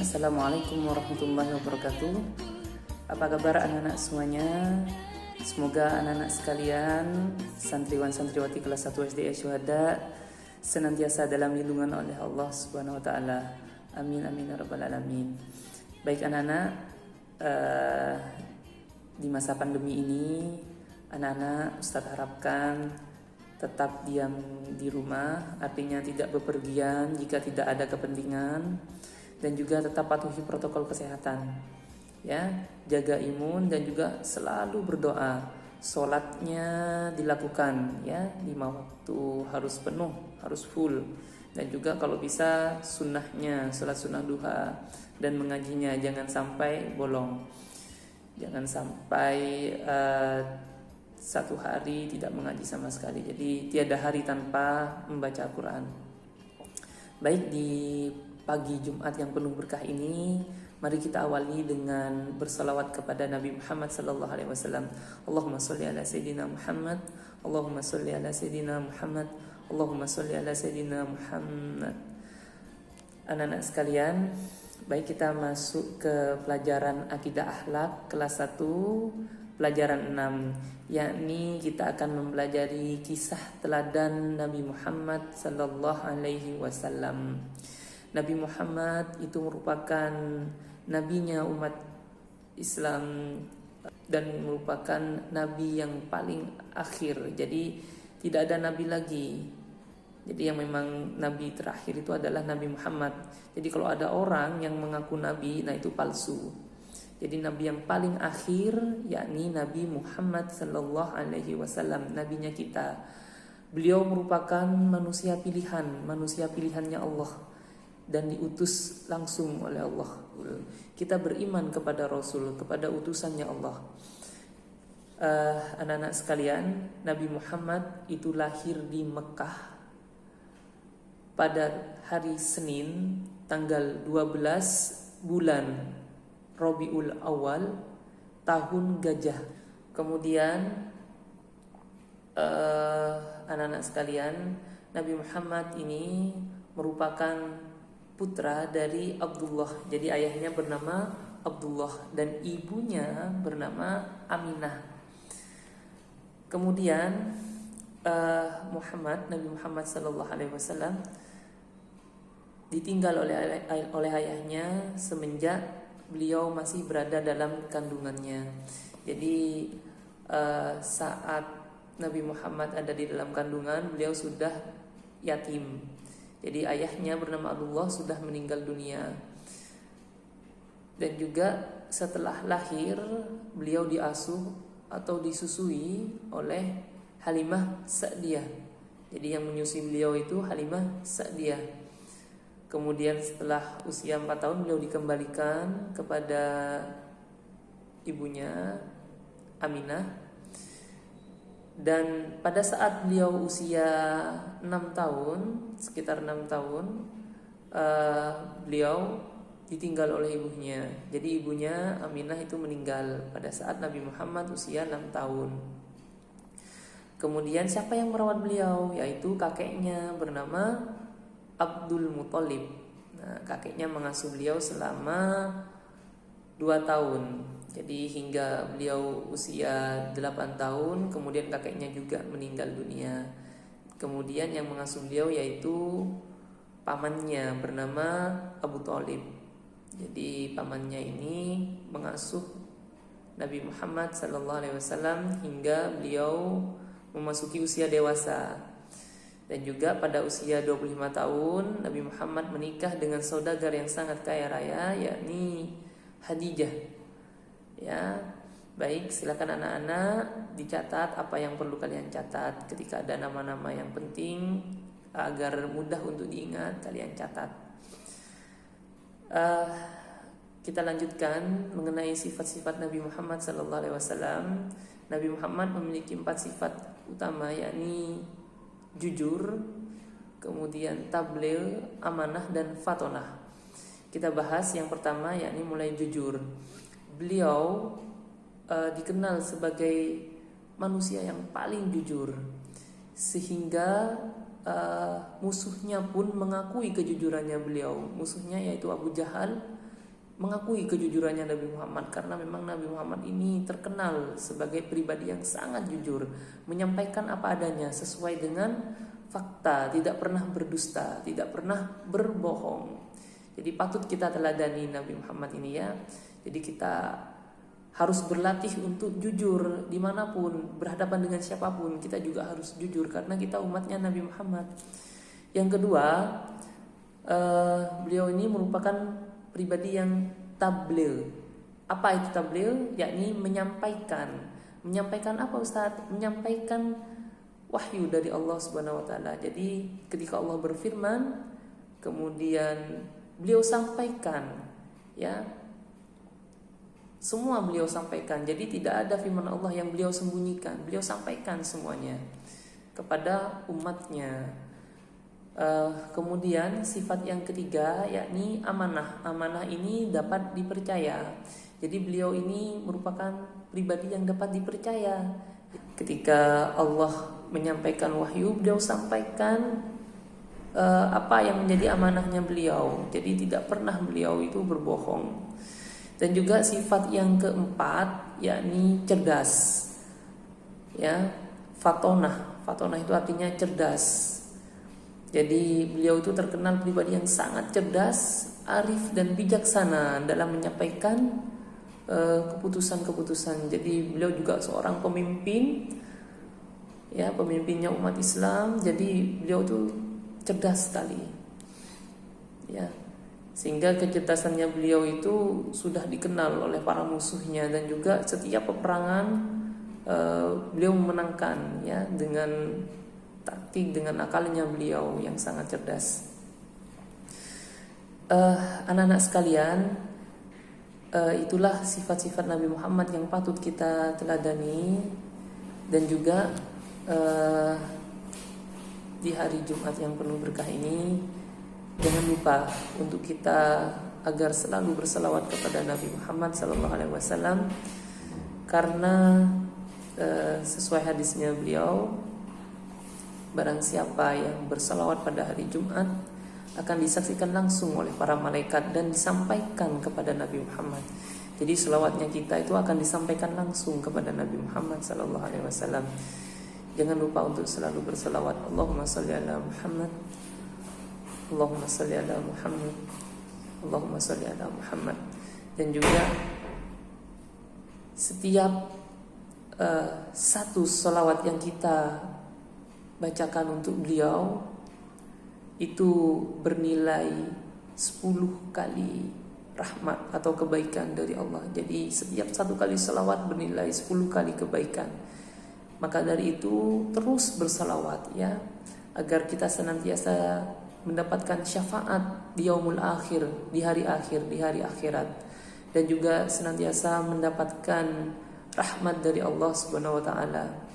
Assalamualaikum warahmatullahi wabarakatuh. Apa kabar anak-anak semuanya? Semoga anak-anak sekalian, santriwan santriwati kelas 1 SD Syuhada senantiasa dalam lindungan oleh Allah Subhanahu wa taala. Amin amin ya rabbal alamin. Baik anak-anak, di masa pandemi ini anak-anak Ustadz harapkan tetap diam di rumah, artinya tidak bepergian jika tidak ada kepentingan, dan juga tetap patuhi protokol kesehatan, ya, jaga imun dan juga selalu berdoa. Sholatnya dilakukan, ya, 5 waktu harus penuh, harus full, dan juga kalau bisa sunnahnya, sholat sunnah duha dan mengajinya jangan sampai bolong, jangan sampai satu hari tidak mengaji sama sekali. Jadi tiada hari tanpa membaca Al-Quran. Baik, di pagi Jumat yang penuh berkah ini, mari kita awali dengan bersalawat kepada Nabi Muhammad sallallahu alaihi wasallam. Allahumma sholli ala sayyidina Muhammad, Allahumma sholli ala sayyidina Muhammad, Allahumma sholli ala sayyidina Muhammad. Anak-anak sekalian, baik, kita masuk ke pelajaran akidah akhlak kelas 1, pelajaran 6, yakni kita akan mempelajari kisah teladan Nabi Muhammad sallallahu alaihi wasallam. Nabi Muhammad itu merupakan nabinya umat Islam dan merupakan nabi yang paling akhir. Jadi tidak ada nabi lagi. Jadi yang memang nabi terakhir itu adalah Nabi Muhammad. Jadi kalau ada orang yang mengaku nabi, nah itu palsu. Jadi nabi yang paling akhir yakni Nabi Muhammad sallallahu alaihi wasallam, nabinya kita. Beliau merupakan manusia pilihannya Allah, dan diutus langsung oleh Allah. Kita beriman kepada Rasul, kepada utusannya Allah. Anak-anak sekalian, Nabi Muhammad itu lahir di Mekah pada hari Senin tanggal 12 bulan Rabiul Awal tahun Gajah. Kemudian anak-anak sekalian, Nabi Muhammad ini merupakan putra dari Abdullah. Jadi ayahnya bernama Abdullah dan ibunya bernama Aminah. Kemudian Nabi Muhammad sallallahu alaihi wasallam ditinggal oleh ayahnya semenjak beliau masih berada dalam kandungannya. Jadi saat Nabi Muhammad ada di dalam kandungan, beliau sudah yatim. Jadi ayahnya bernama Abdullah sudah meninggal dunia. Dan juga setelah lahir, beliau diasuh atau disusui oleh Halimah Sa'diyah. Jadi yang menyusui beliau itu Halimah Sa'diyah. Kemudian setelah usia 4 tahun beliau dikembalikan kepada ibunya Aminah. Dan pada saat beliau usia 6 tahun, sekitar 6 tahun, beliau ditinggal oleh ibunya. Jadi ibunya Aminah itu meninggal pada saat Nabi Muhammad usia 6 tahun. Kemudian siapa yang merawat beliau? Yaitu kakeknya bernama Abdul Muthalib. Nah, kakeknya mengasuh beliau selama 2 tahun. Jadi hingga beliau usia 8 tahun, kemudian kakeknya juga meninggal dunia. Kemudian yang mengasuh beliau yaitu pamannya bernama Abu Thalib. Jadi pamannya ini mengasuh Nabi Muhammad SAW hingga beliau memasuki usia dewasa. Dan juga pada usia 25 tahun Nabi Muhammad menikah dengan saudagar yang sangat kaya raya, yakni Khadijah. Ya, baik, silakan anak-anak dicatat apa yang perlu kalian catat. Ketika ada nama-nama yang penting agar mudah untuk diingat, kalian catat. Kita lanjutkan mengenai sifat-sifat Nabi Muhammad SAW. Nabi Muhammad memiliki 4 sifat utama, yakni jujur, kemudian tabligh, amanah, dan fatonah. Kita bahas yang pertama, yakni mulai jujur. Beliau dikenal sebagai manusia yang paling jujur, sehingga musuhnya pun mengakui kejujurannya beliau. Musuhnya yaitu Abu Jahal mengakui kejujurannya Nabi Muhammad, karena memang Nabi Muhammad ini terkenal sebagai pribadi yang sangat jujur, menyampaikan apa adanya sesuai dengan fakta, tidak pernah berdusta, tidak pernah berbohong. Jadi patut kita teladani Nabi Muhammad ini ya. Jadi kita harus berlatih untuk jujur dimanapun, berhadapan dengan siapapun, kita juga harus jujur karena kita umatnya Nabi Muhammad. Yang kedua, beliau ini merupakan pribadi yang tabligh. Apa itu tabligh? Yakni menyampaikan. Menyampaikan apa Ustaz? Menyampaikan wahyu dari Allah Subhanahu wa taala. Jadi ketika Allah berfirman, kemudian beliau sampaikan, ya. Semua beliau sampaikan. Jadi tidak ada firman Allah yang beliau sembunyikan. Beliau sampaikan semuanya kepada umatnya. Kemudian sifat yang ketiga yakni amanah. Amanah ini dapat dipercaya. Jadi beliau ini merupakan pribadi yang dapat dipercaya. Ketika Allah menyampaikan wahyu, beliau sampaikan apa yang menjadi amanahnya beliau. Jadi tidak pernah beliau itu berbohong. Dan juga sifat yang keempat yakni cerdas. Ya, fatonah. Fatonah itu artinya cerdas. Jadi beliau itu terkenal pribadi yang sangat cerdas, arif dan bijaksana dalam menyampaikan keputusan-keputusan. Jadi beliau juga seorang pemimpin, ya, pemimpinnya umat Islam. Jadi beliau itu cerdas sekali, ya, sehingga kecerdasannya beliau itu sudah dikenal oleh para musuhnya, dan juga setiap peperangan beliau memenangkan, ya, dengan taktik, dengan akalnya beliau yang sangat cerdas. Anak-anak sekalian, itulah sifat-sifat Nabi Muhammad yang patut kita teladani. Dan juga di hari Jumat yang penuh berkah ini, jangan lupa untuk kita agar selalu berselawat kepada Nabi Muhammad SAW, karena sesuai hadisnya beliau, barang siapa yang bersalawat pada hari Jumat akan disaksikan langsung oleh para malaikat dan disampaikan kepada Nabi Muhammad. Jadi selawatnya kita itu akan disampaikan langsung kepada Nabi Muhammad SAW. Jangan lupa untuk selalu berselawat. Allahumma salli ala Muhammad, Allahumma salli ala Muhammad, Allahumma salli ala Muhammad. Dan juga setiap satu selawat yang kita bacakan untuk beliau itu bernilai 10 kali rahmat atau kebaikan dari Allah. Jadi setiap satu kali selawat bernilai 10 kali kebaikan. Maka dari itu terus bersalawat, ya, agar kita senantiasa mendapatkan syafaat di yaumul akhir, di hari akhir, di hari akhirat, dan juga senantiasa mendapatkan rahmat dari Allah Subhanahu wa taala.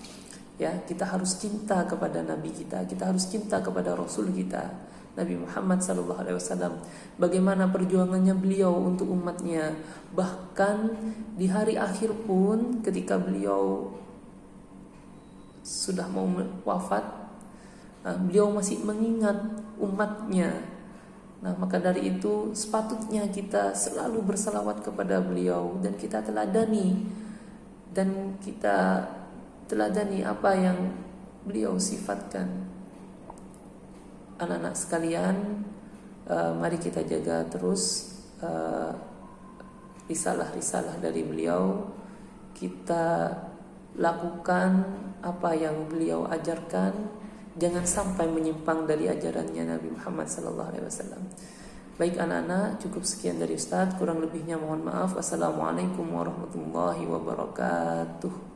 Ya, kita harus cinta kepada Nabi kita harus cinta kepada Rasul kita, Nabi Muhammad SAW. Bagaimana perjuangannya beliau untuk umatnya, bahkan di hari akhir pun ketika beliau sudah mau wafat, beliau masih mengingat umatnya. Nah, maka dari itu sepatutnya kita selalu bersalawat kepada beliau, dan kita teladani apa yang beliau sifatkan. Anak-anak sekalian, mari kita jaga terus risalah-risalah dari beliau. Kita lakukan apa yang beliau ajarkan, jangan sampai menyimpang dari ajarannya Nabi Muhammad SAW. Baik anak-anak, cukup sekian dari Ustaz, kurang lebihnya mohon maaf. Wassalamualaikum warahmatullahi wabarakatuh.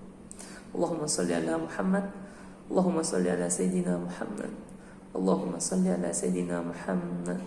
Allahumma salli ala Muhammad, Allahumma salli ala Sayyidina Muhammad, Allahumma salli ala Sayyidina Muhammad.